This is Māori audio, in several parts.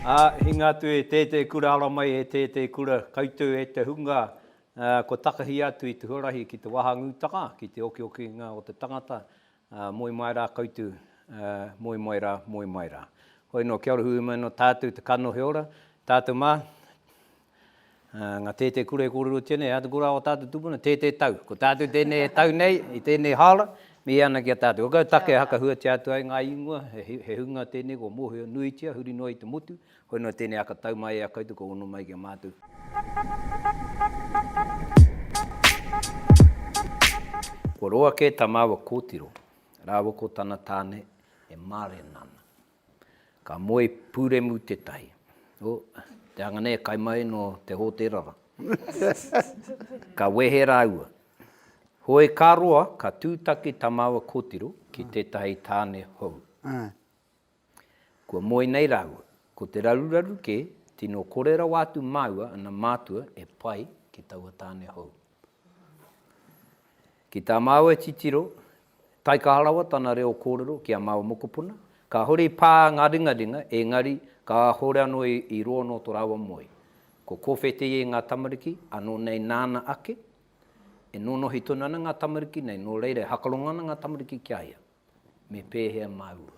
Hinga tu e tētei kura ala mai e tētei kura koutou e te hunga ko takahi atu I te huarahi ki te wahangu taka, ki te oki ngā o te tangata. Moi mai rā koutou, moi mai rā, moi mai rā. Hoi no kia ora hui mai no tātou te kano he ora, tātou mā. Ngā tētei kura e kōrero tēnei, atu kura o tātou tupuna, tētei tau. Ko tātou tēnei e tau nei, I tēnei hala, mi ana kia tātou. O kau take haka hua te atu ai ngā ingoa, he hunga tēnei ko mōhio nui tia, huri noa I te motu. Hoi no tēnei aka tau mai a koutou ko ono mai kia mātou. Ko roa ke ta māua kōtiro, rāwa ko tana Tane e māre nana. Ka moe pūremu te tahi. O, te angane e kai mai no te hōterara. Ka wehe rāua. Hoi kā roa, ka tūtaki ta māua kōtiro ki te tahi Tane hou. Kua moe nei rāua, ko te raruraru ke, tino korera wātu māua ana mātua e pai ki taua Tane hou. Ki tā māua e titiro, taika harawa tana reo kōrero ki a māua mokopuna, ka hori pā ngā ringa, engari ka hore anō I roa no tō rawa moe. Ko kōwhete e ngā tamariki, anō nei nāna ake, e nono hi tunana ngā tamariki nei, no reire hakalongana ngā tamariki ki aia, me pēhea māua.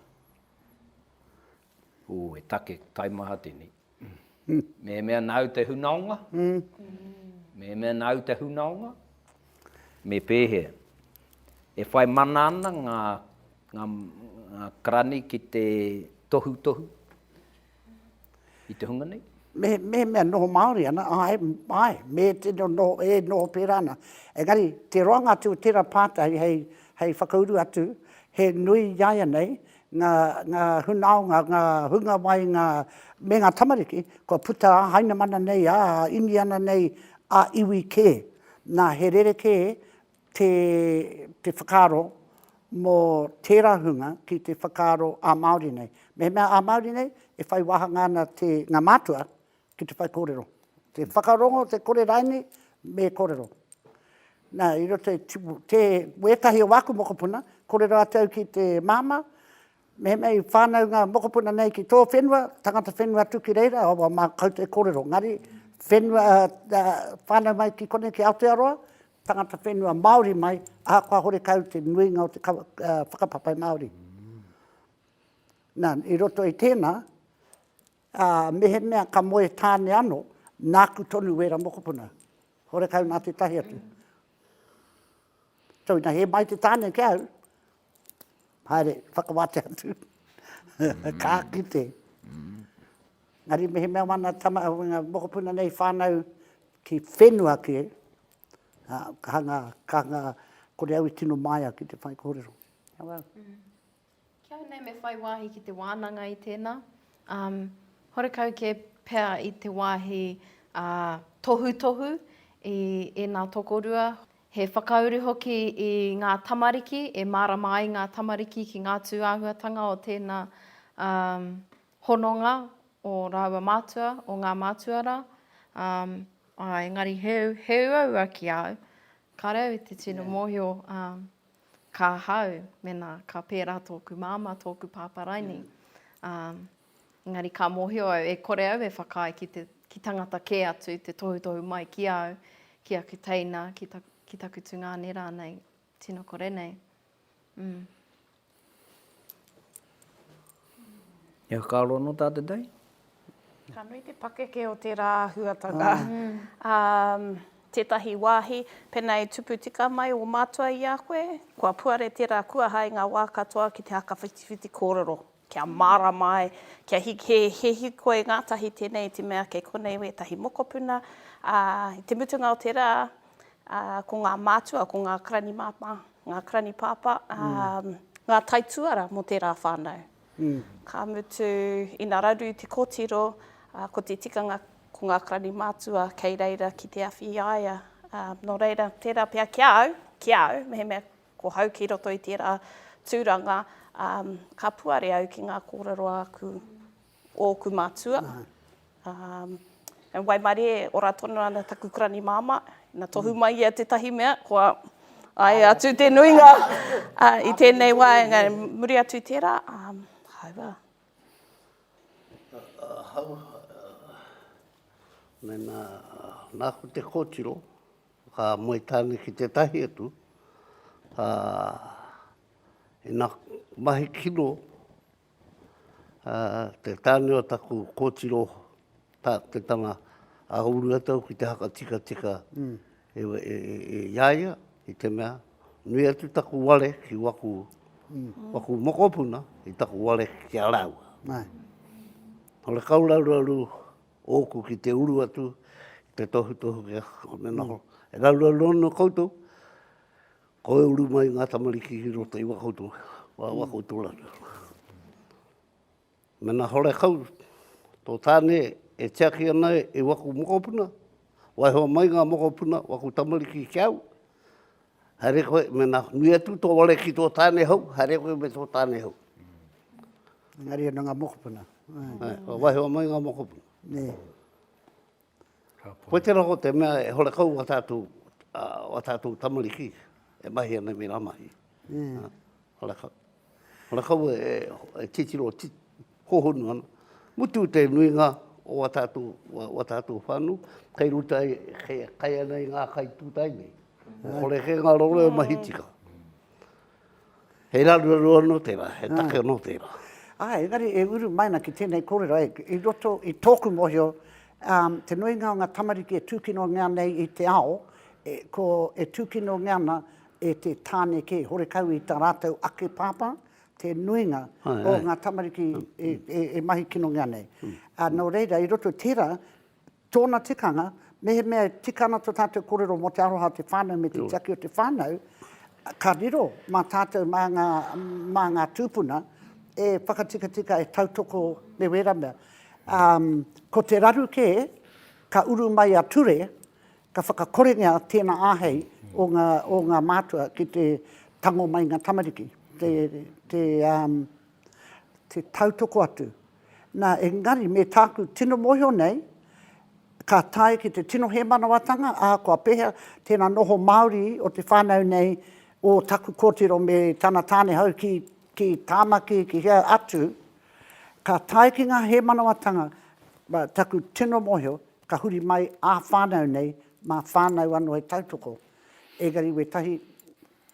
O, e take taimaha tēnei. Me mea nau te hunaonga, me mea nau te hunaonga, me pēhea. E whai mana ana ngā karani ki te tohu, I te hunga nei? Me mea noho Māori ana, me te noho pērā ana. Engari, te roanga atu tērā pātai hei whakauru atu, he nui iaia nei, ngā hunaonga, ngā hunga mai, me ngā tamariki, kua puta haina mana nei, ini ana nei, a iwi ke. Nā he rere ke te whakaaro mō tērā hunga ki te whakaaro a Māori nei. Me mea a Māori nei, e whai wahanga ana ngā mātua ki te whai kōrero. Te whakarongo, te kore raini, me kōrero. Nā, I roto te wetahi o waku mokopuna, kōrero atau ki te māma, me mei whānau ngā mokopuna nei ki tō whenua, tangata whenua tuki reira, o mā kaute kōrero. Ngari, whānau mai ki kone ki Aotearoa, tangata whenua Māori mai, a kua hore kau te nuinga o te whakapapai Māori. Nā, I roto I tēnā, mehe mea ka moe tāne ano, nāku tonu wera mokopuna. Hore kau nā te tahi atu. Tau ina he mai te tāne ki au, haere, whakawate atu. Kā kite. Ngari mehe mea wana mokopuna nei whānau ki whenua ki ka ngā kore au I tino maia ki te whai kōrero. Kia nei me whai wāhi ki te wānanga I tēnā. Hore kau ke pēr I te wāhi tohu I nā tokorua. He whakauru hoki I ngā tamariki, e marama ai ngā tamariki ki ngā tūāhuatanga o tēnā hononga o rāua mātua, o ngā mātuara. Engari heu aua ki au. Ka rau te tino mōhio ka hau, mena ka pērā tōku māma, tōku pāparaini. Engari ka mōhio au, e kore au e whakai ki tangata ke atu, te tohu mai ki au, ki a ki teina, ki taku tunga nera nei, tino kore nei. E whakaaro no tātou dai? Ka nui te pakeke o tērā huatanga. Tētahi wāhi, pēnei tupu tika mai o mātua I a koe, kua puare tērā kuahai ngā wā katoa ki te haka whitiwhiti kōrero. Kia mara mai, kia he koe ngātahi tēnei te mea kei konei we tahi mokopuna. I te mutunga o tērā, ko ngā mātua, ko ngā krani māpā, ngā krani pāpā, ngā taituara mo tērā whānau. Ka mutu ina raru te kōtiro, ko te tikanga ko ngā krani mātua kei reira ki te awhi aia. No reira, tērā pia ki au, mehe mea ko hau ki roto I tērā tūranga, ka puare au ki ngā kōrero aku o ku mātua. Wai mare e ora tonu ana taku krani māma, na tohu mai ia te tahi mea, kua ai atu te nuinga I tēnei wā, muri atu tērā, hauā. hau, nā ko te kōtiro, ka moe tāne ki te tahi atu, e nā mahi kino, te tāne o taku kōtiro, te tanga a uru atau ki te haka tika e iaia, i te mea, nui atu taku wale ki waku mokopuna, i taku wale ki a raua. Ole kaurauru oku ki te uru atu, te tohu kia mena ho. E raurauru no koutou, koe uru mai ngā tamariki ki roto i wakoutou, wakoutou rana. Mena hore kau, tō tāne e tiaki ana e waku mokopuna, Waiho mai ngā mokopuna, waku tamariki ki au, hare koe, mena nui atu tō wale ki tō tāne hau, hare koe me tō tāne hau. Ngari ana ngā mokopuna. Waiho mai ngā mokopuna. Koe te rako te mea e hore kau wa tātou tamariki, e mahi ana me rā mahi. Hore kau. Hore kau e titiro hohonu ana. Mutu te nuinga o wa tātou whānu, kei ruta kai ana i ngā kai tūtai nei. Hore ke ngā roro e mahi tika. He raru anō tērā, he take anō tērā. Engari e uru maina ki tēnei kōrero i roto i tōku mohio, te nuinga o ngā tamariki e tūkino ngā nei i te ao, ko e tūkino ngāna e te tāne ke hore kau i tā rātou ake pāpā, te nuinga o ngā tamariki e mahi kino ngā nei. Nō reira, i roto tērā, tōna tikanga, mehe mea tikana tō tātou kōrero mo te aroha te whānau me te tiaki o te whānau, ka riro mā tātou mā ngā tupuna, e whakatika e tautoko me wera mea. Ko te raru ke, ka uru mai a ture, ka whakakorenga tēnā āhei o ngā mātua ki te tango mai ngā tamariki, te tautoko atu. Nā engari me tāku tino mohio nei, ka tae ki te tino he manawatanga, kua pēhea tēnā noho Māori o te whānau nei o taku kōtiro me tāna tāne hau ki tāmaki ki hea atu, ka tae ki ngā he manawatanga, taku tino mohio, ka huri mai a whānau nei, mā whānau anō e tautoko. Egari we tahi,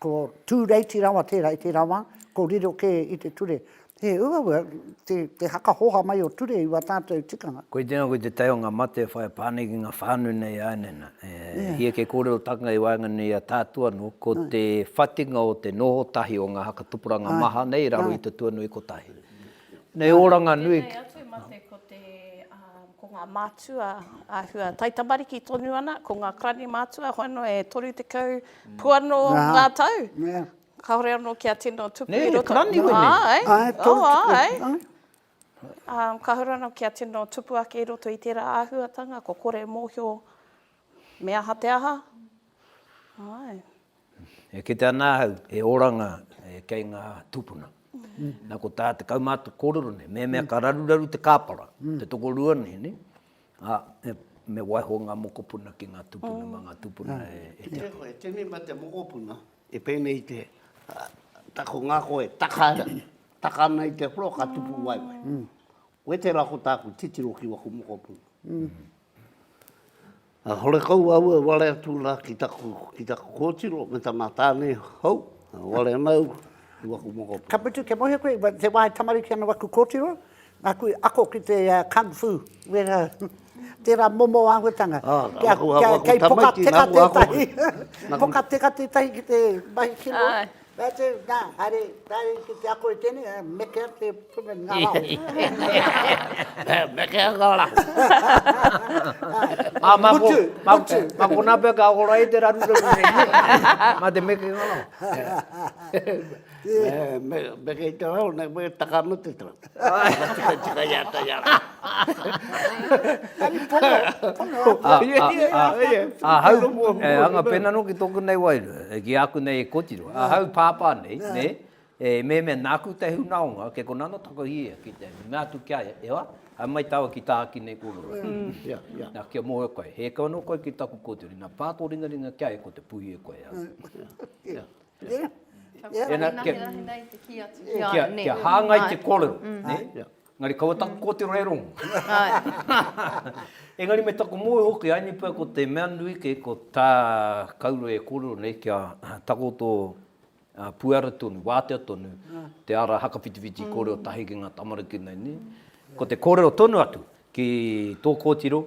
ko tūreiti rawa tērā i te rawa, ko riro ke i te ture. He ua, te haka hoha mai o ture i wa tātou tikanga. Koe tēnā koe te teo ngā mate whae pāne ki ngā whānu nei ānena. Hia ke kōrero taka i waenga nei a tātua no, ko te whatinga o te noho tahi o ngā haka tupuranga maha nei, raro i te tuanu i ko tahi. Nei oranga nui. Nei atu mate ko ngā mātua āhua taitamariki tonu ana, ko ngā krani mātua, hoano e toru te kau puano ngā tau. Ka hore anō kia tino tupu i roto. Krani koe nei. Ka hore anō kia tino tupu ake i roto i tērā āhuatanga, ko kore mōhio mea hate aha. E ki te anā hau, e oranga kei ngā tupuna. Nā ko tā te kaumātu kōrero nei, mea ka raruraru te kāpara, te toko rua nei, ne? Me waiho ngā mokopuna ki ngā tupuna, ma ngā tupuna e te. E tēnei ma te mokopuna, e pēnei te tako ngāko e taka nei te whoro ka tupu waewae. Koe te rako tāku titiro ki waku mokopuna. Hore kau aua wale atu la ki taku kōtiro, me tā tāne hau, wale anau ki waku mokopuna. Ka putu ke mohe koe, te wae tamariki ana waku kōtiro, ngā koe ako ki te kung fu, wera tērā momo āhuatanga. Kei poka teka tētahi. Poka teka tētahi ki te mahi kino. Nā, hare, ki te ako i tēne, mekea te puna ngā rau. Mekea ngā rau. Mako nā pia ka ora e te raruraru nei. Ma te meke ngā rau. Meke i te rau, nei me taka no te trau. Tika iata iara. Hau, anga pena no ki tōku nei wairu, ki aku nei e kotiro. Hau pāpā nei, me nāku te hunaonga, ke konana tako hia ki te mea tu kia e wa, a mai tawa ki tāki nei kōrero. Nā kia mohe koe, he kaua no koe ki taku kōtiri, nā pātō ringa kia e ko te puhi e koe. Kia hāngai te kōrero, Ngari kaua taku ko te rerong. Ai. Engari me taku moe hoki aini pia ko te mea nui ke ko tā kauro e kōrero nei kia tako tō puara tonu, wātea tonu, te ara hakawhitiwhiti kōrero tahi ki ngā tamariki nei ni. Ko te kōrero tonu atu ki tō kōtiro,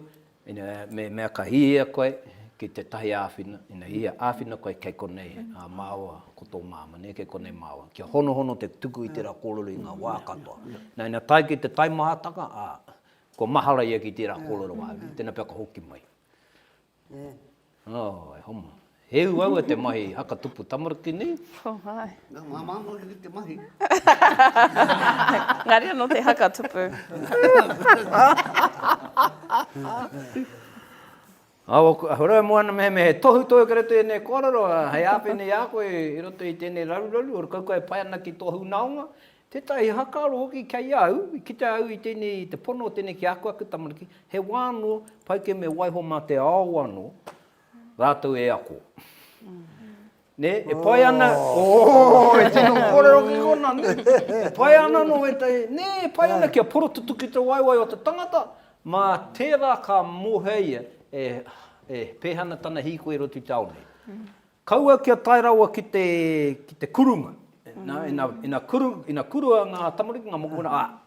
me mea ka hiea koe ki te tahi āwhina, ina hia āwhina koe kei konei māua ko tō māma, ne kei konei māua. Kia hono te tuku i te rā kōrero i ngā wā katoa. Nā ina tai ki te taimahataka, ko mahara ia ki tērā kōrero wāwi, tēnā pia ka hoki mai. E homa. Heu au e te mahi haka tupu tamariki ni. Hai. Ngā māma ki te mahi. Ngari anō te haka tupu. Hora moana me he tohu toi kare te ne kōrero, hei āwhene i a koe i roto i tēnei raruraru, ora kau koe pai ana ki tohu naunga. Tētai whakaaro hoki kei au, ki te au i tēnei, te pono tēnei ki aku tamariki, he wāno pai ke me Waiho mā te ao wāno, rātou e ako. Ne, e pai ana, e tēnō kōrero ki kona, ne, e pai ana no e te, ne, e pai ana kia poro tutu ki te waewae o te tangata, mā tērā ka moheia, e pēhana tana hiko i roto i taone. Kaua kia tairaua ki te kurunga. Ina kurua ngā tamariki, ngā mokopuna,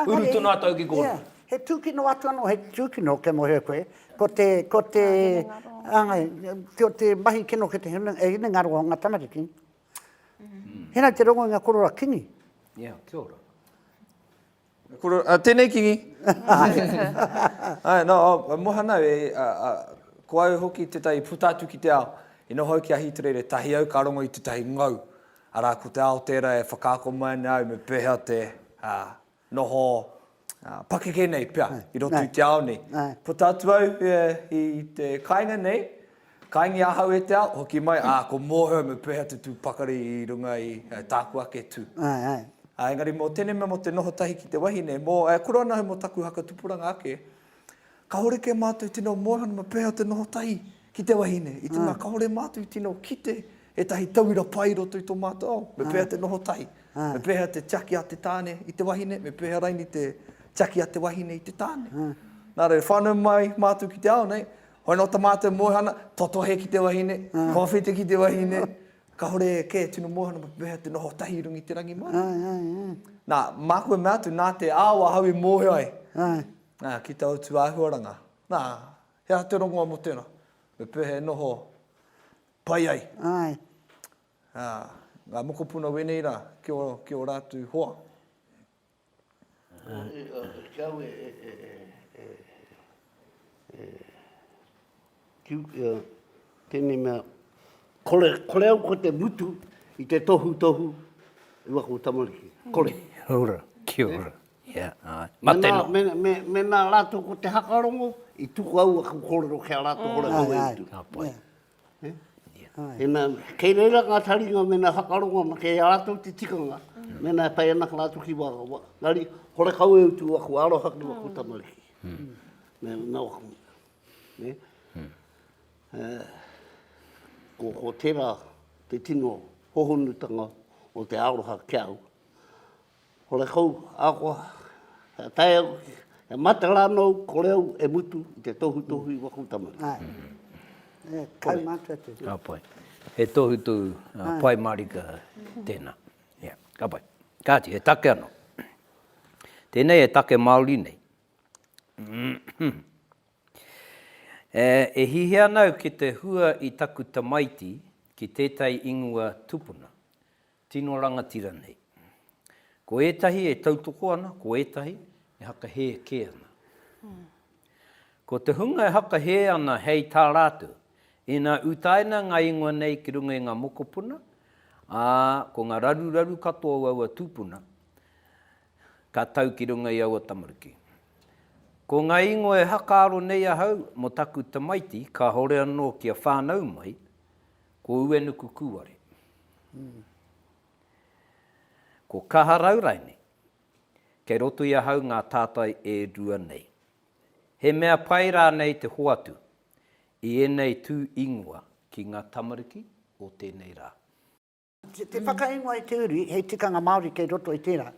uru tunu atau ki kōrero. He tūkino atu anō, he tūkino ke mohe koe, ko te mahi kino ke te hene ngaro o ngā tamariki. Hena te rongo i ngā korora kingi. Kia ora. Tēnei kingi. Mohana ko au hoki te tai putatu ki te ao. I noho ki a hiturere tahi au ka rongo i te tahi ngau. Arā ko te ao tērā e whakaako mai nau me pēhea te noho pakeke nei pia i roto i te ao nei. Putatu au i te kainga nei, kaingi ahau e te ao, hoki mai, ko mōhau me pēhea te tūpakari i runga i tāku ake tū. Engari mō tēnei mea mō te noho tahi ki te wahine, kura ana mo taku haka tupuranga ake, ka hore ke mātou tino mōhana me pēhea te noho tahi ki te wahine. I te mea ka hore mātou tino kite e tahi tauira pai roto i tō mātou, me pēhea te noho tahi, me pēhea te tiaki a te tāne i te wahine, me pēhea raini te tiaki a te wahine i te tāne. Nā re, whānau mai mātou ki te ao nei, hoi no ta mātou mōhana, totohe ki te wahine, kōwhite ki te wahine, ka hore ke tino mōhana me pēhea te noho tahi rungi te rangi mai. Nā, mākua mātou, nā te āwa hau i mōhe ai, ki te autu āhuaranga. Nā, hea te rongoa mo tēnā, me pēhea noho pai ai. Ngā mokopuna wenei rā, ki o rātu hoa. Kia au tēnei mea, kore au ko te mutu i te tohu i wako tamariki. Kore. Kia ora. Mateno. Mena rātou ko te hakarongo, i tuku au aku kōrero kia rātou kore au e tu. Kei reira ngā taringa mena hakarongo na kei rātou te tikanga, mena pai ana ka rātou ki waka. Ngari, hore kau e utu aku aro haki wako tamariki. Nā waka. Ko tērā te tino hohonutanga o te aroha kia au. Hore kau, akoa, tai au, e mata rānou, kore au e mutu i te tohu i wako tamariki. Kai mātua te. Ka pai. He tohu pai marika tēnā. Ka pai. Kāti, he take anō. Tēnei e take Māori nei. E hihi anau ki te hua i taku tamaiti ki tētai ingua tupuna. Tino rangatira nei. Ko ētahi e tautoko ana, ko ētahi e haka he ke ana. Ko te hunga e haka he ana hei tā rātou, ina utaina ngā ingua nei ki runga i ngā mokopuna, ko ngā raru katoa aua tupuna, ka tau ki runga i aua tamariki. Ko ngā ingua e whakaaro nei ahau mo taku tamaiti, ka hore anō kia whānau mai, ko uenuku kuare. Ko kaharau raine, kei roto i ahau ngā tātai e rua nei. He mea pai rā nei te hoatu, i ēnei tū ingua ki ngā tamariki o tēnei rā. Te whakaingoa i te uri, hei tikanga Māori kei roto i tērā.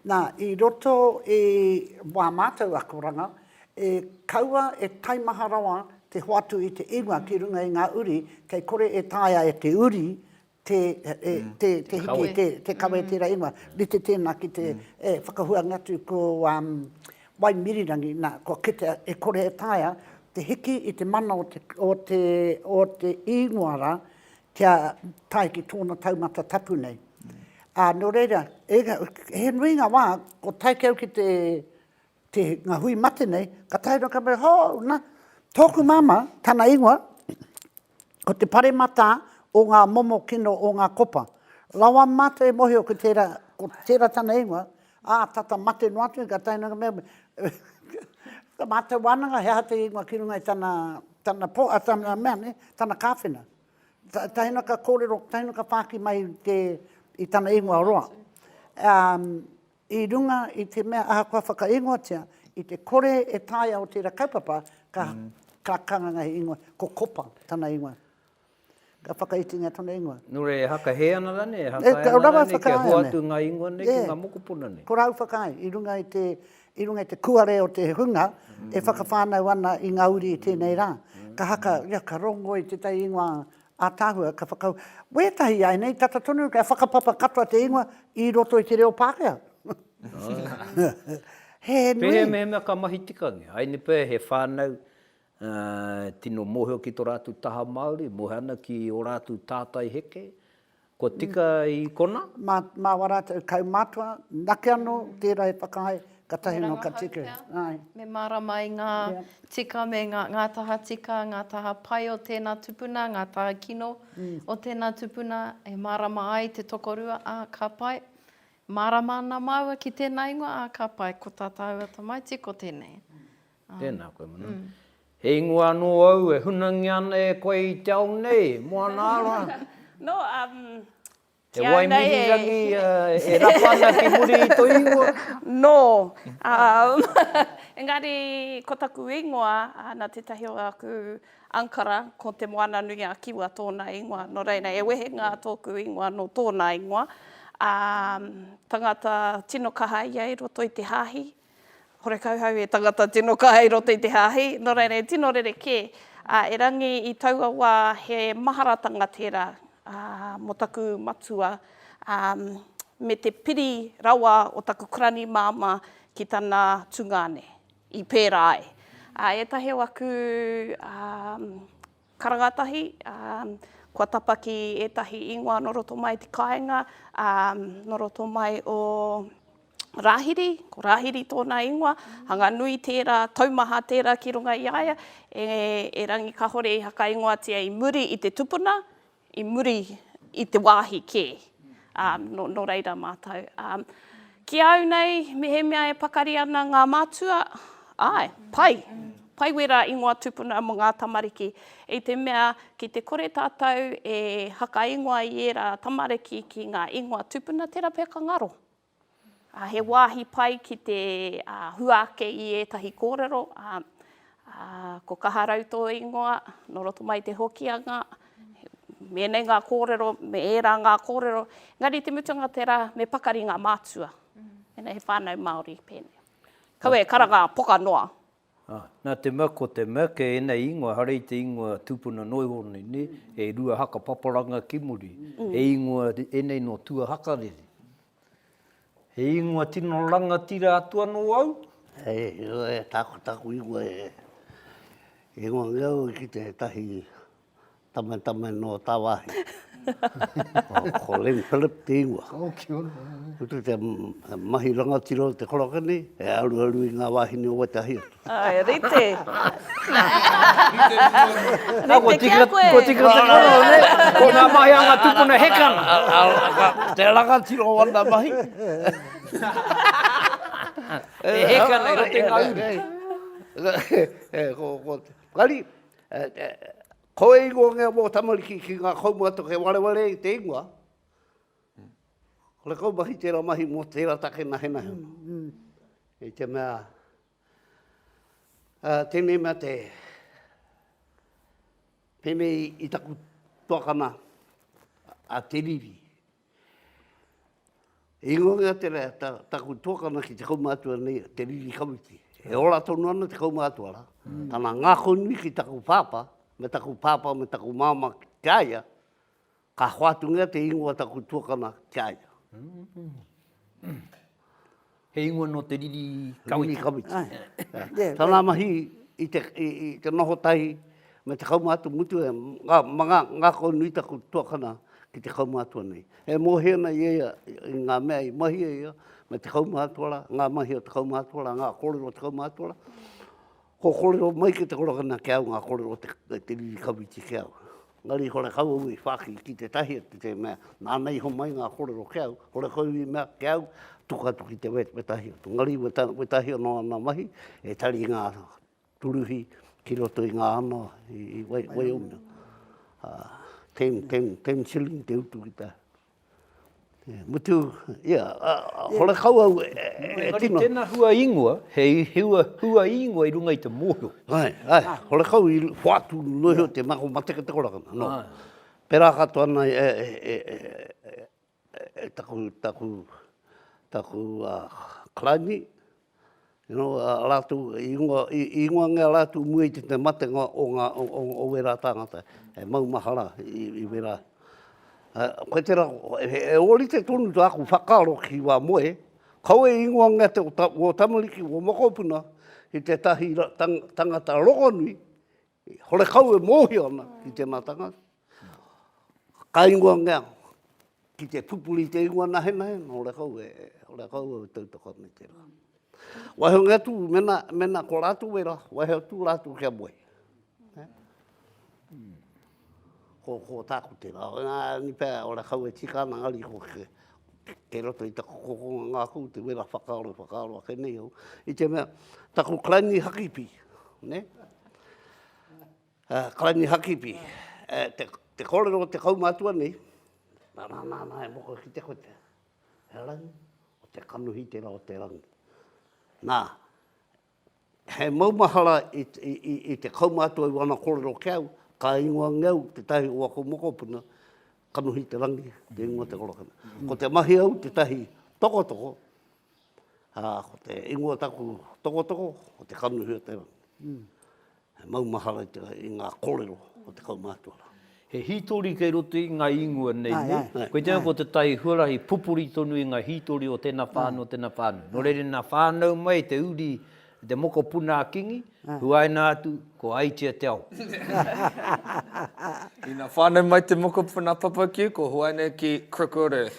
Nā, i roto e wā mātou akoranga, e kaua e taimaha rawa te hoatu i te ingoa ki runga i ngā uri, kei kore e tāia e te uri, te hiki, te kawe tērā ingoa. Rite tēnā ki te whakahua ngatu ko wai mirirangi, nā, ko kite e kore e tāia, te hiki i te mana o te ingoara, kia tai ki tōna taumata tapu nei. Nō reira, he nui ngā wā, ko tai keu ki te ngā hui mate nei, ka tai no ka mea, nā, tōku mama, tana ingoa, ko te pare mata o ngā momo kino o ngā kopa. Lawa mata e mohi o ko tērā tana ingoa, tata mate no atu, ka tai no ka mea, ka mata wānanga, he hata ingoa ki runga i tana mea ne, tana kāwhina. Taina ka kōrero, taina ka whāki mai i tana ingoa roa. I runga i te mea ahakoa whakaingoatia, i te kore e tāia o tērā kaupapa, ka kanganga i ingoa, ko kopa tana ingoa. Ka whakaitinga tana ingoa. Nure e haka he ana rane, haka he ana rane, kia huatu ngā ingoa ne, ki ngā mokopuna ne. Ko rau whakai, i runga i te kuare o te hunga, e whakawhānau ana i ngā uri i tēnei rā. Ka haka, ka rongo i te tai ingoa, ātāhua, ka whakau, wētahi ai nei, tata tonu, ka whakapapa katoa te ingoa i roto i te reo Pākehā. He nui. Pehe mea ka mahi tikangi, ai ni pē he whānau tino mōheo ki tō rātu taha Māori, mohana ki o rātu tātai heke, ko tika i kona? Mā warātou kau mātua, nake anō, tērā e whakaai, ka tahi no ka tika. Me marama i ngā tika me ngā taha tika, ngā taha pai o tēnā tupuna, ngā taha kino o tēnā tupuna, e marama ai te tokorua, ka pai. Marama ana maua ki tēnā ingoa, ka pai, ko tātou tamaiti, ko tēnei. Tēnā koe mana. He ingoa anō au, e hunangi ana e koe i te ao nei, moana ara. No, He waimirirangi e rapana ki muri i tō ingoa? No. Engari, ko taku ingoa, nā tētahi o aku ankara, ko te moana nui a kiwa tōna ingoa. No reina, e wehe ngā tōku ingoa no tōna ingoa. Tangata tino kaha ia i roto i te hāhi. Hore kauhau e tangata tino kaha i roto i te hāhi. No reina, e tino rereke, e rangi i taua wā he maharatanga tērā, mo taku matua, me te piri rawa o taku kurani māma ki tana tungane, i pērā ai. E tahi o aku karangatahi, kua tapa ki etahi ingoa noroto mai te kāinga, noroto mai o Rāhiri, ko Rāhiri tōna ingoa, hanga nui tērā, taumaha tērā ki runga i aia, e rangi ka hore i haka ingoatia i muri i te tupuna, i muri i te wāhi kē, no reira mātou. Ki au nei, me he mea e pakari ana ngā mātua, pai wera ingoa tupuna mo ngā tamariki. E te mea, ki te kore tātou e haka ingoa i era tamariki ki ngā ingoa tupuna, tērā pēr ka ngaro. He wāhi pai ki te huake i ētahi kōrero, ko kaharau tō ingoa, no roto mai te hokianga, mēnei ngā kōrero, me ērā ngā kōrero, ngari te mutunga tērā me pakari ngā mātua. Ēnei he whānau Māori pēnei. Kaue, karanga poka noa. Nā te mea ko te mea, ke ēnei ingoa, harei te ingoa tupuna noihoroni, ne? E rua haka paparanga ki muri, e ingoa ēnei no tua hakarere. He ingoa tino ranga tira atua no au? E taku ingoa e ingoa ngau ki te tahi tamatama no tāwahi. Ko Len Bristow te ingoa. Kutu te mahi ranga tiro te korokani, e aru i ngā wāhine o watahi atu. Rite. Ko tika te koro, ne? Ko ngā mahi anga tupuna hekana. Te ranga tiro wana mahi. E hekana i rote ngā uri. Kari, koe ingoa ngā mō tamariki ki ngā kaumata ke wareware i te ingoa. Kore kaumahi tērā mahi mō tērā take nahe. I te mea, tēnei mea te pēnei i taku tuakana a te riri. Ingonga te rea, taku tōkana ki te kaumātua nei, te riri kawiti. E ora tonu ana te kaumātua la. Tāna ngākau nui ki taku pāpa, me taku māma te aia, ka whātungia te ingoa taku tōkana te aia. He ingoa no te riri kawiti. Riri kawiti. Tāna mahi i te noho tahi, me te kaumātua mutu e ngākau nui taku tōkana ki te kaumātua nei. E mōhena i ngā mea i mahi ia, me te kaumātua, ngā mahi o te kaumātua, ngā kōrero o te kaumātua. Ko kōrero mai ki te korokana ke au, ngā kōrero o te riri kawiti ke au. Ngari hore kau au i whaki ki te tahi te mea, nā nei ho mai ngā kōrero ke au, hore kau i mea ke au, tukatu ki te wetahi. Ngari wetahi o nā mahi, e tari ngā turuhi ki roto i ngā ana i Waiho. 10 shilling te utu ki tā. Mutu, hore kau au e tino. Tēnā hua ingoa, hei hua ingoa i runga i te mōhio. Hore kau i whātu nohio te mako mateka te korakana. No. Pera katoa ana taku klani, alatu, ingoa ngā alatu mui te mate o wera tāngata. E maumahara i wera. Koe tera, e ori te tonu tu aku whakaaro ki wā moe, kau e ingoa ngā te o tamariki o mokopuna i te tahi tangata rokonui, hore kau e mōhi ana ki tēnā tangata. Ka ingoa ngā ki te pupuri te ingoa nahe, hore kau e tautaka nei tērā. Waiho ngā tu, mena ko rātu wera, waiho tu rātu kia moe. Ko tāku tērā. Ni pēr, ora kau e tika ana ngari ko ke roto i taku kokonga ngākau, te wera whakaaro a ēnei au. I te mea, taku klani hakipi, ne? Klani hakipi. Te kōrero o te kaumātua nei, nā, e moko ki te kote. He rangi, o te kanuhi tērā o te rangi. Nā, he maumahara i te kaumātua i wana kōrero ke au, ka ingoa ngau te tahi o ako mokopuna, kanuhi te rangi, te ingoa te korokana. Ko te mahi au te tahi tokotoko, ko te ingoa taku tokotoko, o te kanuhi o te rangi. Maumahara i ngā kōrero o te kaumātua. He hitori kei roto i ngā ingoa nei. Koe tēnā ko te tai huarahi pupuri tonu i ngā hitori o tēnā whānau, tēnā whānau. Nō reire nā whānau mai te uri, te mokopuna a kingi, huaina atu, ko aitia te au. I nā whānau mai te mokopuna papaki, ko huaina ki krokore.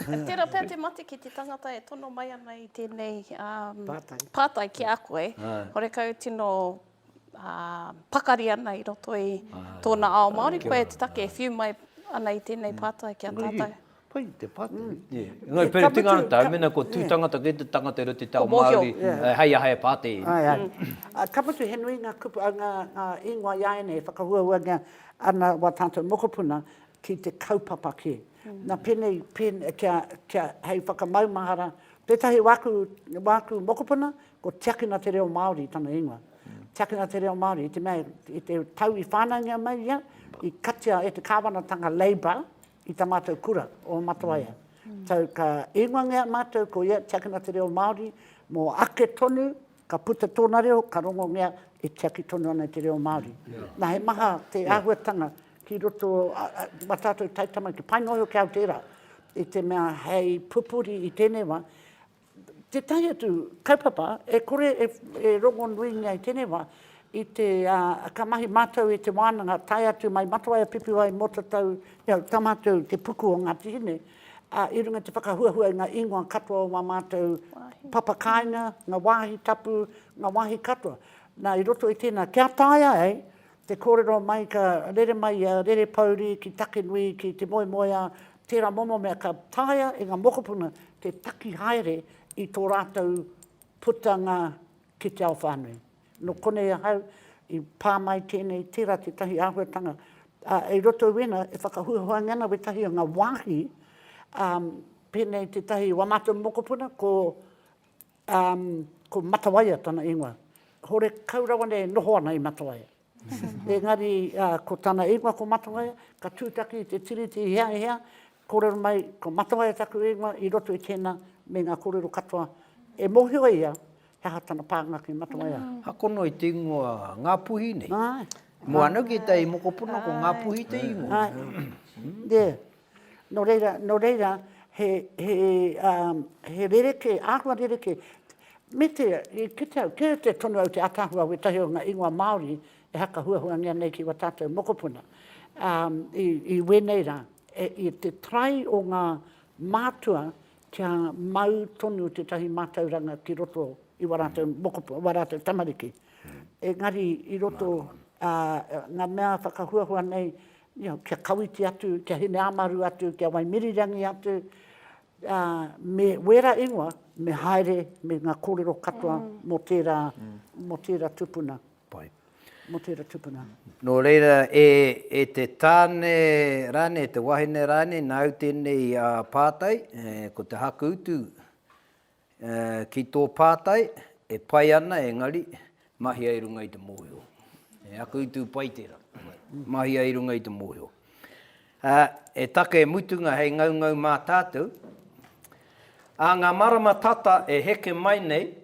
Tērā pēr te mate ki te tangata e tono mai ana i tēnei pātai ki a koe. Hore kau tino pakari ana i roto i tōna ao Māori. Koe te take e whiu mai ana i tēnei pātai ki a tātai. Pai, te pātai. Ngai, pere te ngānata, mena ko tūtangata ke te tangata i te tau Māori, hei pātai. Kapatu he nui ngā ingoa i ēnei, whakahuahua ngā ana wā tātou mokopuna ki te kaupapa ki. Nā pēnei kia hei whakamaumahara, tētahi wāku mokopuna, ko tiakina te reo Māori tana ingoa. Tiakina te reo Māori, i te tau i whānanga mai ia, i katia e te kāwanatanga labour, i tā mātou kura o matawaia. Tau ka ingoa ngā mātou ko ia tiakina te reo Māori, mō ake tonu, ka puta tōna reo, ka rongo ngā e tiaki tonu ana te reo Māori. Nā he maha te āhuatanga ki roto wa tātou taitama ki paingoho ki Aotearoa, i te mea hei pupuri i tēnei wā. Te tai atu kaupapa, e kore e rongo nui ngā i tēnei wā, i te ka mahi mātou i te wānanga, tai atu mai matawaia pipiwai mota tau, tamātou te puku o ngā tihine, i runga te whakahuahua i ngā ingoa katoa o ngā mātou papakainga, ngā wāhi tapu, ngā wāhi katoa. Nā i roto i tēnā, kia taia te kōrero mai ka rere mai, rere pauri, ki take nui, ki te moe moea, tērā momo mea ka taia i ngā mokopuna, te taki haere i tō rātou putanga ki te ao whānui. No kone hau, i pā mai tēnei tērā te tahi āhuatanga. E roto wena, e whakahuahua ngana we tahi o ngā wāhi, pēnei te tahi wamata mokopuna, ko matawaia tana ingoa. Hore kaurawane e noho ana i matawaia. Engari, ko tana ingoa ko matawaia, ka tūtaki te tiriti hea, kōrero mai, ko matawai taku ingoa, I roto I tēnā, me ngā kōrero katoa, e mohio ia, he hatana pāngaki matawai a. Hakono I te ingoa ngā puhi nei. Ai. Moana ki tei mokopuna ko ngā puhi te ingoa. Yeah. No reira, he rereke, āhua rereke, me te, ke te tonu au te atahua we tahi o ngā ingoa Māori, e haka huahua ngia nei ki wa tātou mokopuna. I weneira, I te trai o ngā mātua, kia mau tonu te tahi mātauranga ki roto I warātou mokopuna, warātou tamariki. Engari I roto ngā mea whakahuahua nei, kia kawiti atu, kia hine amaru atu, kia waimirirangi atu, me wera ingoa, me haere, me ngā kōrero katoa mo tērā tupuna. Pai. Mo tērā tupuna. No reira, e te tāne rane, te wahine rane, nau tēnei pātai, ko te haku utu ki tō pātai, e pai ana engari, mahi ai runga I te mōhio. E haku utu pai tērā, mahi ai runga I te mōhio. E taka e mutunga hei ngaungau mā tātou, ngā marama tata e heke mai nei,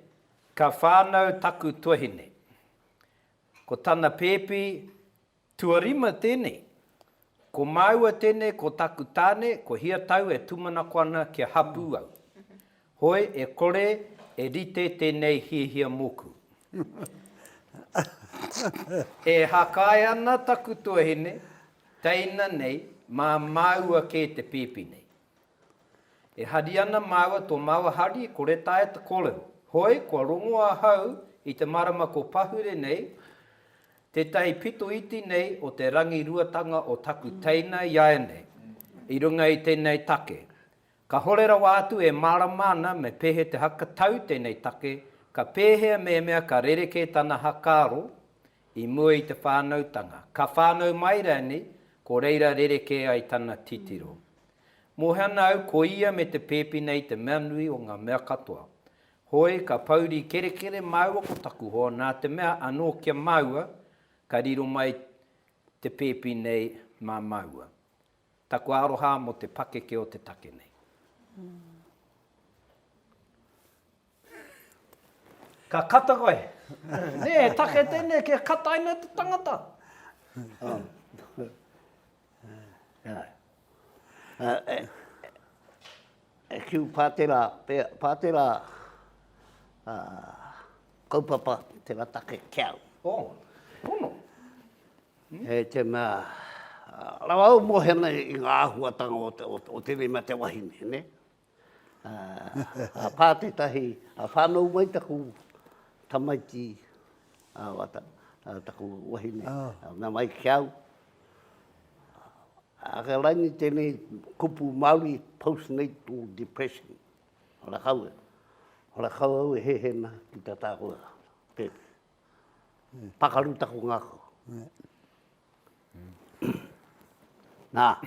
ka whānau taku tuahine. Ko tana pēpi tuarima tēnei. Ko maua tēnei, ko taku tāne, ko hia tau e tumana koana kia hapu au. Hoi e kore e rite tēnei hia moku. E hakai ana taku tuahine, teina nei, mā maua ke te pēpi nei. E hari ana maua tō maua hari, kore tae te kōrero. Hoi, kua rongoa hau I te marama ko pahure nei, te tahi pito iti nei o te rangi ruatanga o taku Tēnei ēnei, I runga I tēnei take. Ka horera wātu e maramana me pehe te Whakatau tēnei take, ka pēhea mea ka rereke tana whakaaro I mua I te whānautanga. Ka whānau mai rani, ko reira rereke ai tana titiro. Mohana au ko ia me te pēpi nei te mea nui o ngā mea katoa. Hoi ka pauri kerekere maua ko taku hoa, nā te mea anō kia maua, ka riro mai te pēpi nei mā maua. Taku aroha mo te pakeke o te take nei. Ka kata koe. Nē, take tēnei, kia kata aina te tangata. Kiu pātera kaupapa te ratake kiau. Pono. E te mea, rawau mohena I ngā ahuatanga o tēnei mea te wahine, ne? A pāte tahi, a whānau mai taku tamaiti, taku wahine, nā mai kiau. A ka rani tēnei kupu Māori postnatal depression. Hora kau e. Hora kau au e hehena ki tā tākua. Pakaru taku ngākau. Nā.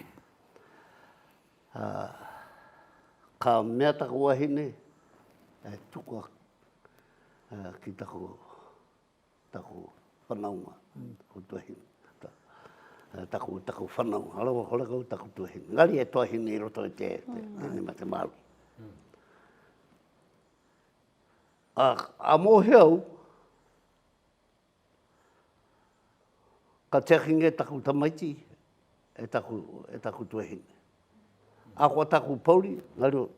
Ka mea taku wahine, tuka ki taku whanaunga. Taku whanau, hora kau taku tuahine. Ngari e tuahine I roto I te nema te Māori. A mōheau, ka tekinge taku tamaiti e taku tuahine. A kua taku pauri, ngari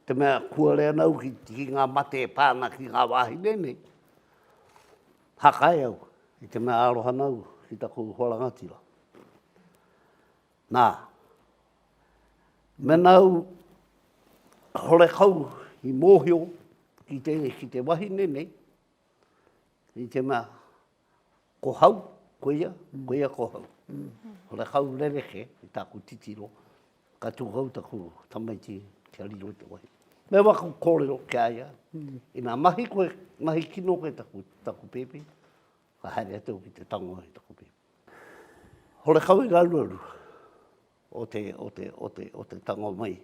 te mea kua rea nau ki ngā mate e pāna ki ngā wāhine nei. Hakai au, I te mea aroha nau. Ki taku horangatira. Nā, menau hore kau I mōhio ki te wahine nei, I te mea ko hau, koia ko hau. Hore kau rereke I taku titiro, ka tūhau taku tamaiti kia riro te wahi. Me waka kōrero kia ia, I nā mahi kino koe taku pepe, ka haere atau ki te tango I taku pepe. Hore kau I raruaru o te tango mai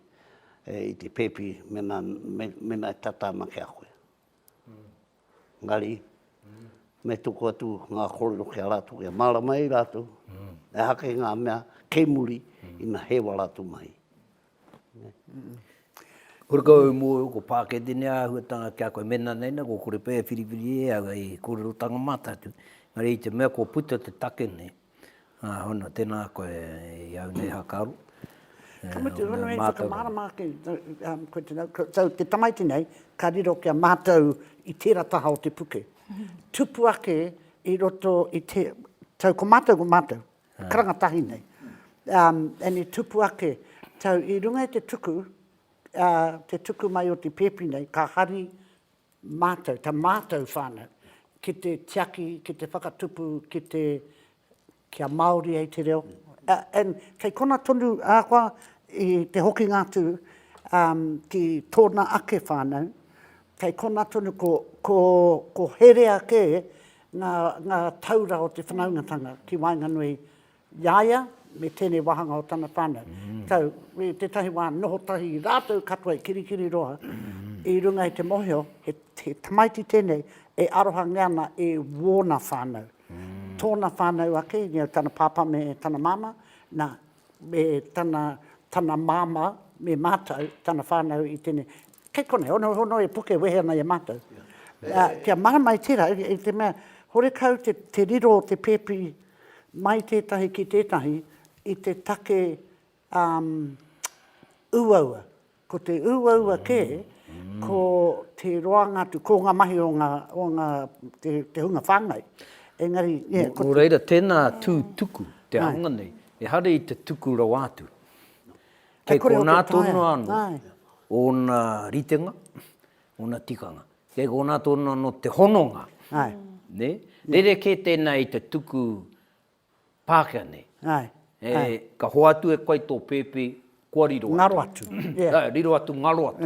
I te pepe mena tatama kia koe. Ngari, me tuku atu ngā kōrero kia rātou, e mara mai rātou, e hake ngā mea keimuri ina hewa rātou mai. Kore kau mō ko pāke tēnei āhuatanga kia koe mena neina, ko kore pēa whiriwhiri e aga i kōrero tanga mātātu. Ngari i te mea ko puta te take nei. Hona, tēnā koe i au nei whakaaro. Kamiti, hono e whakamārama ke, koe te nau, tau te tamaiti nei, ka riro kia mātou i tērā taha o te puke. Tupu ake i roto i te, tau ko mātou, karangatahi nei. Eni tupu ake, tau i runga i te tuku mai o te pepi nei, ka hari mātou, ta mātou whānau, ki te tiaki, ki te whakatupu, kia Māori ei te reo. Kei kona tonu ākwa i te hoki ngātu ki tōna ake whānau, kei kona tonu ko herea ke ngā taura o te whanaungatanga ki Wainganui Iaia, me tēnei wahanga o tana whānau. Tau, te tahi wā noho tahi i rātou katoa i kirikiri roa, i runga i te mohio, he tamaiti tēnei e aroha ngeana e wōna whānau. Tōna whānau ake, tana pāpā me tana mama, me tana mama me mātou, tana whānau i tēnei. Kei kone, ono e puke wehena i mātou. Kia maramai tira, i te mea, hore kau te riro o te pepi mai tētahi ki tētahi, i te take uaua. Ko te uaua ke, ko te roangatu, ko ngā mahi o ngā te hunga whāngai. Engari, Ko reira, tēnā tuku, te aunga nei, e hare i te tuku rau atu. Kei ko nā tono anu, o nā ritenga, o nā tikanga. Kei ko nā tono anu te hononga. Ne? Rere ke tēnā i te tuku Pākehā nei. Ka hoatu e koe tō pepe, kua riro atu. Ngaro atu. Riro atu, ngaro atu.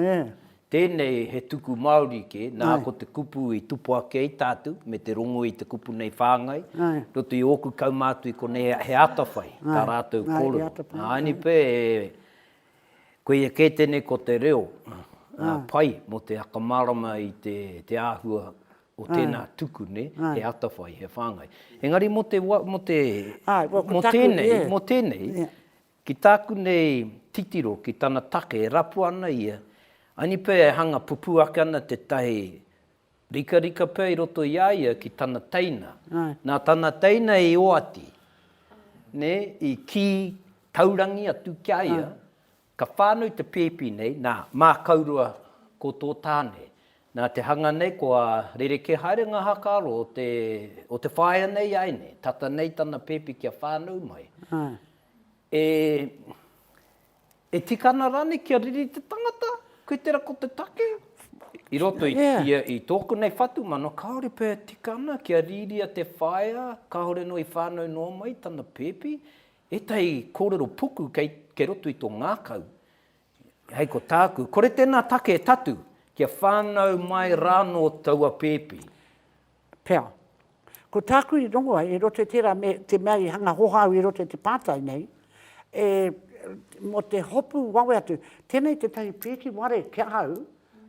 Tēnei he tuku Māori ke, nā ko te kupu i tupu ake i tātu, me te rongo i te kupu nei whāngai. Roto i oku kaumātu i konei he atawhai, tā rātou kōrero. Aini pē, koe e ke tēnei ko te reo, pai mo te akamarama i te āhua o tēnā tuku, ne, he atawhai, he whāngai. Engari mo tēnei, ki tāku nei titiro, ki tana take, e rapu ana ia, ani pē e hanga pupu ake ana te tahi rika pē i roto i aia ki tana teina. Nā tana teina e oati, ne, i ki taurangi atu ki aia, ka whānau te pepi nei, nā mākaurua ko tō Tane. Nā te hanga nei, kua rere ke haere ngā whakaaro o te whaia nei aine, tata nei tana pepi kia whānau mai. E tikana rane kia riri te tangata, koe tera ko te take. I roto i tōku nei whatu mana, kaore pē tikana kia riria te whaia, kaore no i whānau no mai tana pepi, e tai kōrero puku kei roto i tō ngākau. Hei ko tāku, kore tēnā take e tatu, kia whānau mai rāno taua pepi. Pea. Ko tāku i rongo ai, e roto tērā te mea i hanga hohau i roto te pātai nei, mo te hopu wawe atu, tēnei te tahi pēki ware kia hau,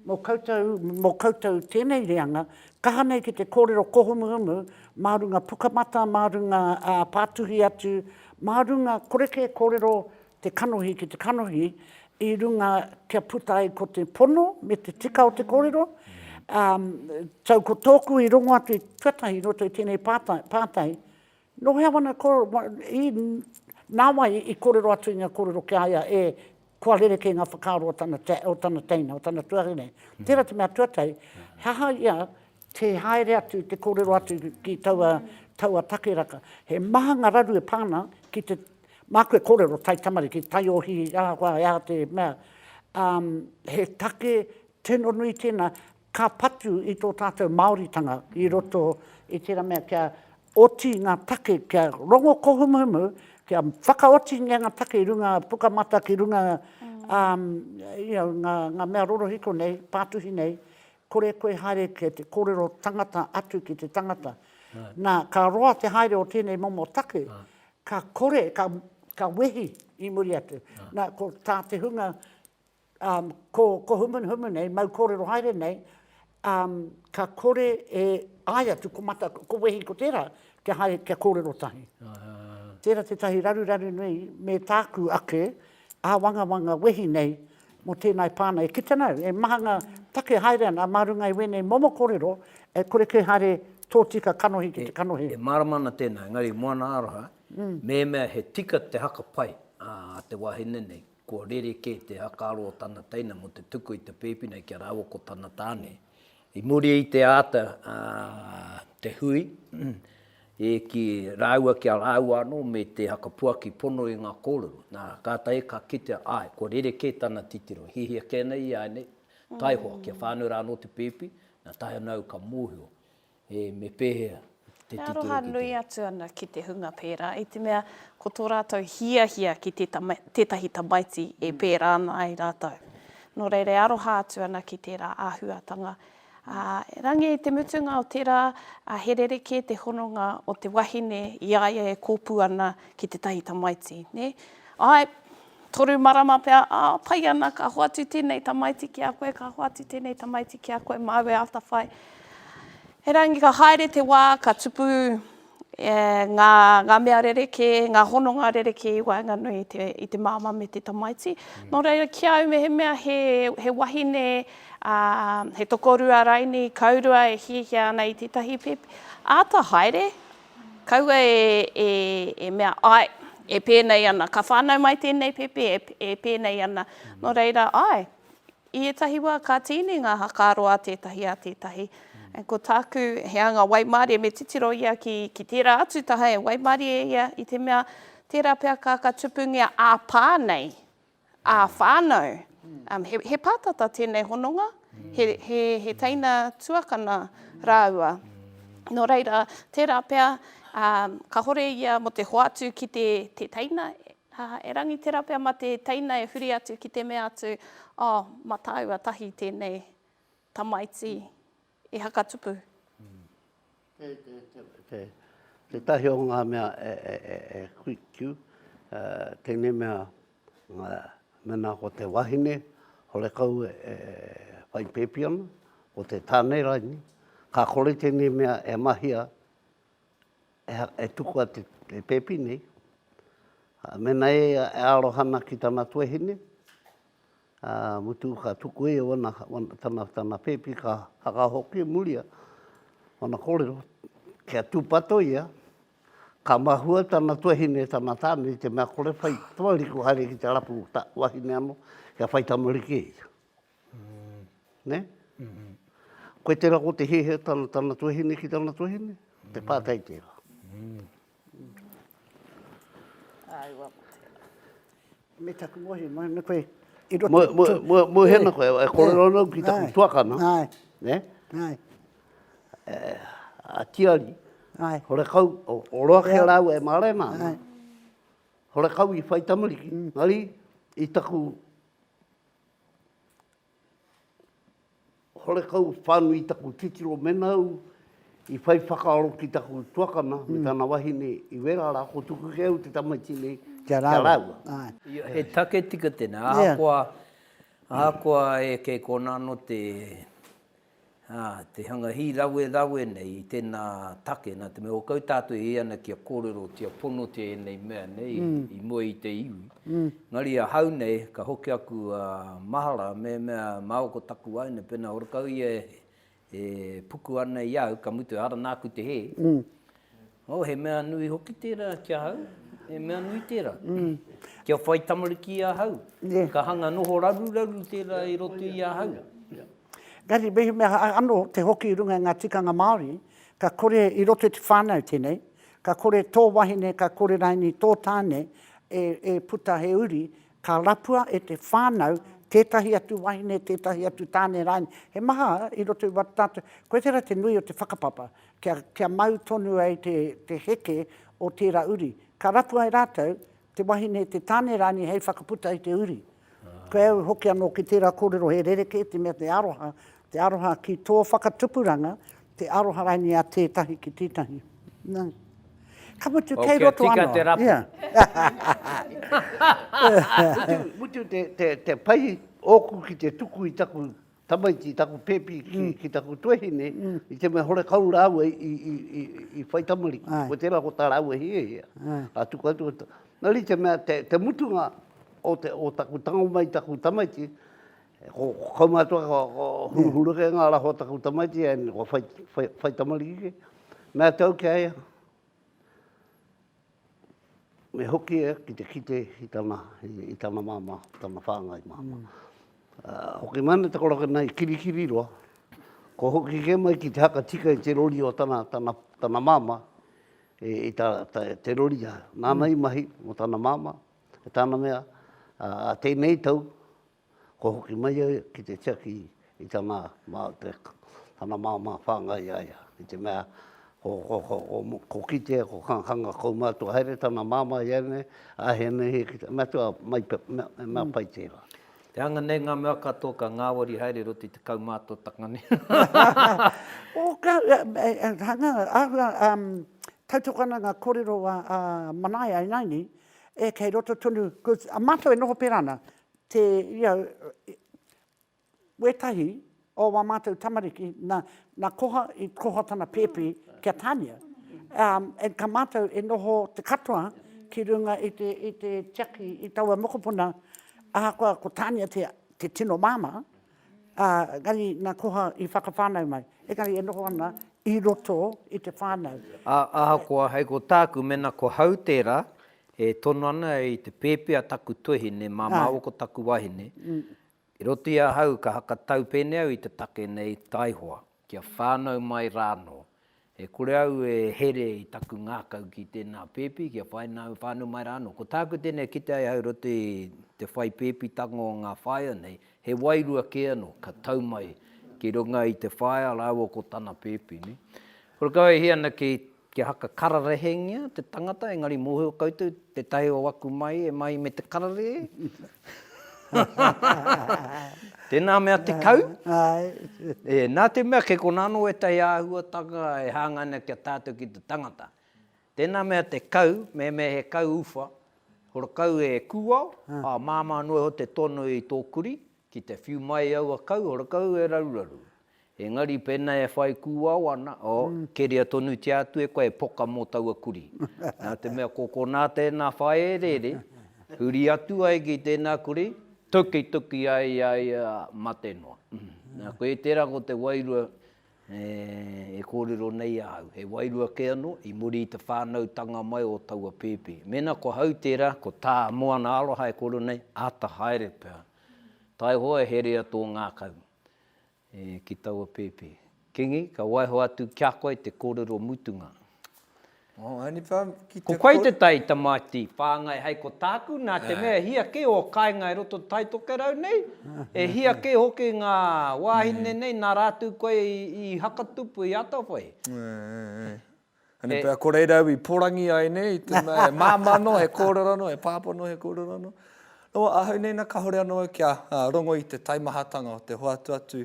mo koutou tēnei reanga, kaha nei ki te kōrero kohumuhumu, mārunga pukamata, mārunga pātuhi atu, mārunga koreke kōrero te kanohi ki te kanohi, i runga kia putai ko te pono, me te tika o te kōrero. Tau ko tōku i rongo atu i tuatahi roto i tēnei pātai, no hea wana nāwai i kōrero atu i ngā kōrero kia aia kua rere ke ngā whakaaro o tana Tane, o tana tuarine. Tērā te mea tuatai, haha ia te haere atu, te kōrero atu ki taua takeraka. He maha ngā raru e pāna ki te mākue kōrero tai tamari, ki tai ohi, te mea. He take tēno nui tēnā, ka patu i tō tātou Māoritanga, i roto i tērā mea kia oti ngā take, kia rongo kohumuhumu, kia whakaoti ngā take i runga pukamata, ki runga ngā mea rorohiko nei, pātuhi nei, kore koe haere ke te kōrero tangata atu ki te tangata. Nā, ka roa te haere o tēnei momo take, ka kore, ka wehi i muri atu. Nā, ko tā te hunga, ko humun nei, mau kōrero haere nei, ka kore e ai atu ko mata, ko wehi ko tērā, kia haere kia kōrero tahi. Tērā te tahi raru nui me tāku ake, a wanga wehi nei, mo tēnei pānei. Ki tēnau, e mahanga take haere ana, marungai wene momo kōrero, e kore ke haere tō tika kanohi ki te kanohi. E maramana tēnā, engari moana aroha, me mea he tika te haka pai a te wahine nei, ko rere ke te whakaaro o tana teina mo te tuku i te pēpinei kia rāua ko tana Tane. I muri i te āta te hui, e ki rāua kia rāua anō me te hakapua ki pono i ngā kōrero. Nā kātai ka kitea ai, ko rere ke tana titiro. Hihia kēnei i ēnei, taihoa kia whānau rā no te pēpi, nā tai anau ka mōhio. E me pēhea te titiro ki te. Aroha nui atu ana ki te hunga pērā. I te mea, ko tō rātou hia ki tētahi tamaiti e pērā ana ai rātou. Nō reire, aroha atu ana ki tērā āhuatanga. Rangi te mutunga o tērā, he rereke te hononga o te wahine i aia e kōpū ana ki te tahi tamaiti. Ne? Ai, toru marama pia, pai ana, ka hoatu tēnei tamaiti ki a koe, ka hoatu tēnei tamaiti ki a koe, māwe ātawhai. He rangi ka haere te wā, ka tupu ngā mea rereke, ngā hononga rereke i waenga nui i te māma me te tamaiti. Nō reira, ki au me he mea he wahine, he tokorua raini, kaurua e hihia ana i tētahi pepe. Āta haere, kaua e mea ai, e pēnei ana. Ka whānau mai tēnei pepe, e pēnei ana. Nō reira, ai, i etahi wā ka tini ngā whakaaro a tētahi. E ko taku, he anga Waimari, me titiro ia ki tērā atu taha e Waimari e ia, i te mea tērā pia ka tupungia a pānei, a whānau. He pātata tēnei hononga, he taina tuakana rāua. Nō reira, tērā pia, ka hore ia mo te hoatu ki te taina, e rangi tērā pia ma te taina e huri atu ki te mea atu, mataua tahi tēnei tamaiti. E haka tupu. Te tahi o ngā mea e kuikiu, tēnei mea mena ko te wahine, hore kau whai pēpi ana, o te Tane raini, ka kore tēnei mea e mahia, e tukua te pēpi nei. Mena e arohana ki tana tuehine, mutu ka tuku e wana tana pepi ka hoki muria wana kōrero kia tūpato ia ka mahua tana tuahine tana Tane te mea kore whai tamariko haere ki te rapu wahine ano kia whai tamariki ia. Ne? Koe tera ko te hehe tana tuahine ki tana tuahine, te pātai tera. Me taku mohi, me koe. Mo hena koe, e kōrero nau ki taku tuakana. Ne? A tiari, hore kau, o roa ke rau e marena. Hore kau i whai tamariki. Ngari, i taku, hore kau whānu i taku titiro menau, i whai whakaaro ki taku tuakana, me tana wahine i wera ra, ko tuku keu te tamaiti nei, kia raua. He take tika tēnā, ahakoa e kei kona no te hangahi rawe nei i tēnā take, nā te mea o kau tātou e ana kia kōrero, tia pono te ēnei mea nei, i mua i te iwi. Ngari a hau nei, ka hoki aku mahara, me mea maoko taku aina, pēnā ora kau i e puku ana i au, ka mutu ara nāku te he. He mea nui hoki tērā kia hau, he mea nui tērā. Kia whai tamariki a hau, ka hanga noho raru tērā i roto i a hau. Gari, mehi mea anō te hoki i runga ngā tikanga Māori, ka kore i roto te whānau tēnei, ka kore tō wahine, ka kore raini tō Tane, e puta he uri, ka rapua e te whānau, tētahi atu wahine, tētahi atu Tane raini. He maha i roto i watatu, koe tērā te nui o te whakapapa, kia mau tonu ai te heke o tērā uri. Ka rapua i rātou, te wahine, te Tane raini, hei whakaputa i te uri. Koe au hoki anō ki tērā kōrero he rereke, te mea te aroha ki tō whakatupuranga, te aroha raini a tētahi ki tētahi. Ka mutu kei roto anō. Tika te rapu. Mutu te pai oku ki te tuku i taku tamaiti, taku pepi ki taku tuhine, i te mea hore kaura au i whai tamariki. Ko tērā ko tā rau e hia. A tuku atu. Nari te mea te mutunga o taku tango mai taku tamaiti, ko kaumatoa ko huru ke ngā raho taku tamaiti e ko whai tamariki ke. Mea tau ke aia. Me hoki e ki te kite i tana māma, tana whāngai māma. Hoki mana te koroke nei kirikiri roa. Ko hoki ke mai ki te haka tika i te rori o tana māma, i te rori a nānai mahi o tana māma, e tāna mea Tēnei tau, ko hoki mai ki te tiaki i tana māma whāngai aia. I te mea, ko kite, ko hanga kaumātua haere tana māma i ēnei, a ēnei he mea tua mea pai tērā. Te anga nei ngā mea katoa ka ngāwari haere roti te kaumātua takane. O ka, tautokana ngā kōrero a manaia i naini, e kei roto tonu, a mātou e noho perana, te, wetahi o wā mātou tamariki, na koha i koha tana pepe kia Tane. E ka mātou e noho te katoa ki runga i te tiaki i taua mokopuna, ahakoa ko Tane te tino māma, gani nā koha i whakawhānau mai. E gani e noho ana i roto i te whānau. Ahakoa hei ko tāku mena ko hau tērā, e tono ana i te pēpea taku tuhine, mā māo ko taku wahine. I roti a hau ka Whakatau pēnei au i te take nei taihoa, kia whānau mai rāno. E kore au e here i taku ngākau ki tēnā pēpi, kia whānau mai rāno. Ko tāku tēnei kite ai hau roti te whai pēpi tango o ngā whaia nei, he wairua ke anō, ka tau mai ki runga i te whaia rāua ko tana pēpi. Ni. Kore kau e hiana ki haka kararehengia, te tangata, engari mōheo koutou, te tahi o waku mai, e mai me te karare. Tēnā mea te kau. Nā te mea ke konano e tai āhuatanga e hāngana kia tātou ki te tangata. Tēnā mea te kau, me he kau uwha, hora kau e kuao, māma noe ho te tono i tō kuri, ki te whiu mai au a kau, hora kau e rauraru. Engari pēnei e whai kuao ana, keria tonu te atu e koe e poka mō taua kuri. Nā te mea koko nā tēnā whai e rere, huri atu ai ki tēnā kuri, tuki ai matenoa. Nā koe tērā ko te wairua e kōrero nei au. He wairua ke anō, i muri i te whānau tanga mai o taua pēpi. Mena ko hau tērā, ko tā moana aloha e kōrero nei, ata haere pēr. Tai hoa e herea tō ngākau. Ki taua pēpi. Kingi, ka waiho atu kia koe te kōrero mutunga. Ko koe te tai tamaiti, whāngai hei ko tāku, nā te mea hia ke o kāinga e roto tai toke rau nei. E hia ke hoki ngā wāhine nei, nā rātu koe i hakatupu i atawhai. Ani pēr ko reirau i porangi ai nei, te māmano he kōrerano, he pāpano he kōrerano. No, ahau nei na ka hore anō kia rongo i te taimahatanga o te hoatu atu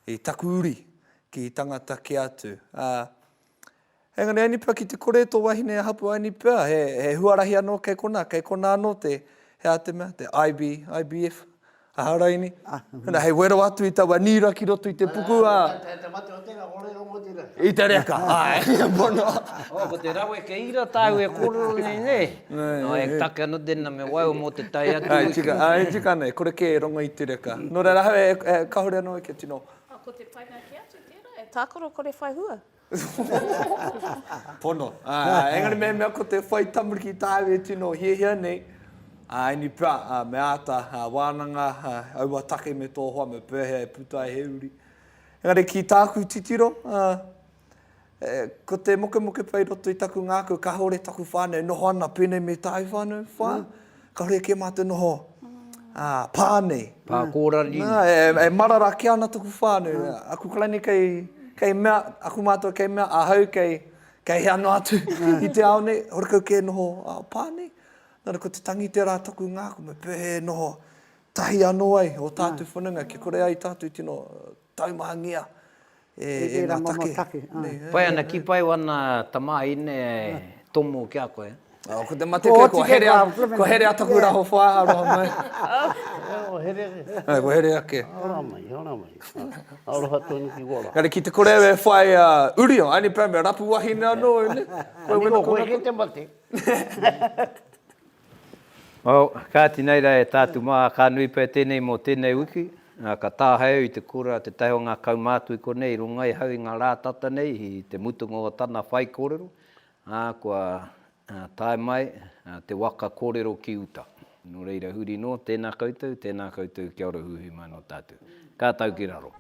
i taku uri ki tangata ki atu. Engari ai ni pēr ki te kore tō wahine e hapu ai ni pēr, he huarahi anō kei kona anō te hea te mea, te IBF, aharai ni. Hei wero atu i taua nīra ki roto i te puku. Te mate o tēnā, hore rongo tēnā. I te reka, bono. Ko te rawe ke ira tāu e kōrero nei nei. No, e take anō tēnā me waiho mō te tai atu. Tika nei, kore ke e rongo i te reka. Nō reira hau e kahore anō e kia tino. Ko te whainga ki atu tērā, e tākoro kore whai hua. Pono. Engari mea ko te whai tamariki tāu e tino hia nei. Ni pēr, me āta wānanga, aua take me tō hoa, me pēhea e putai he uri. Engari ki tāku titiro, ko te moke pai roto i taku ngākau, ka hore taku whānau, noho ana pēnei me tāu whānau whā. Ka hore ke mātou noho pānei. Pākōrari. E marara ki ana taku whānau. Aku kalani kei mea, aku mātua kei mea, ahau kei he ano atu i te ao nei, hore kau ke noho pānei. Nara ko te tangi te rā taku ngāku, me pēhe noho tahi anō ai o tātou whanunga, ki kore ai tātou tino taumahangia e ngā take. Pai ana ki pai wana tamai ne tomo kia koe. Ko te mateke, ko here ataku raho whāaro mai. O here. Ko here ake. Ora mai. Aroha tonu ki wara. Kare ki te kore e whai urio, ani pēr me rapu wahina anō, ne? Koe he te mate. Ka tinei rai e tātu maa ka nui pē tēnei mō tēnei wiki. Ka tāheo i te kura, te taho ngā kaumātu i konei, runga i hau i ngā rātata nei, i te mutunga o tāna whai kōrero. Kua tae mai, te waka kōrero ki uta. No reira huri no, tēnā koutou, kia ora huhi mai no tātou. Ka tau ki raro.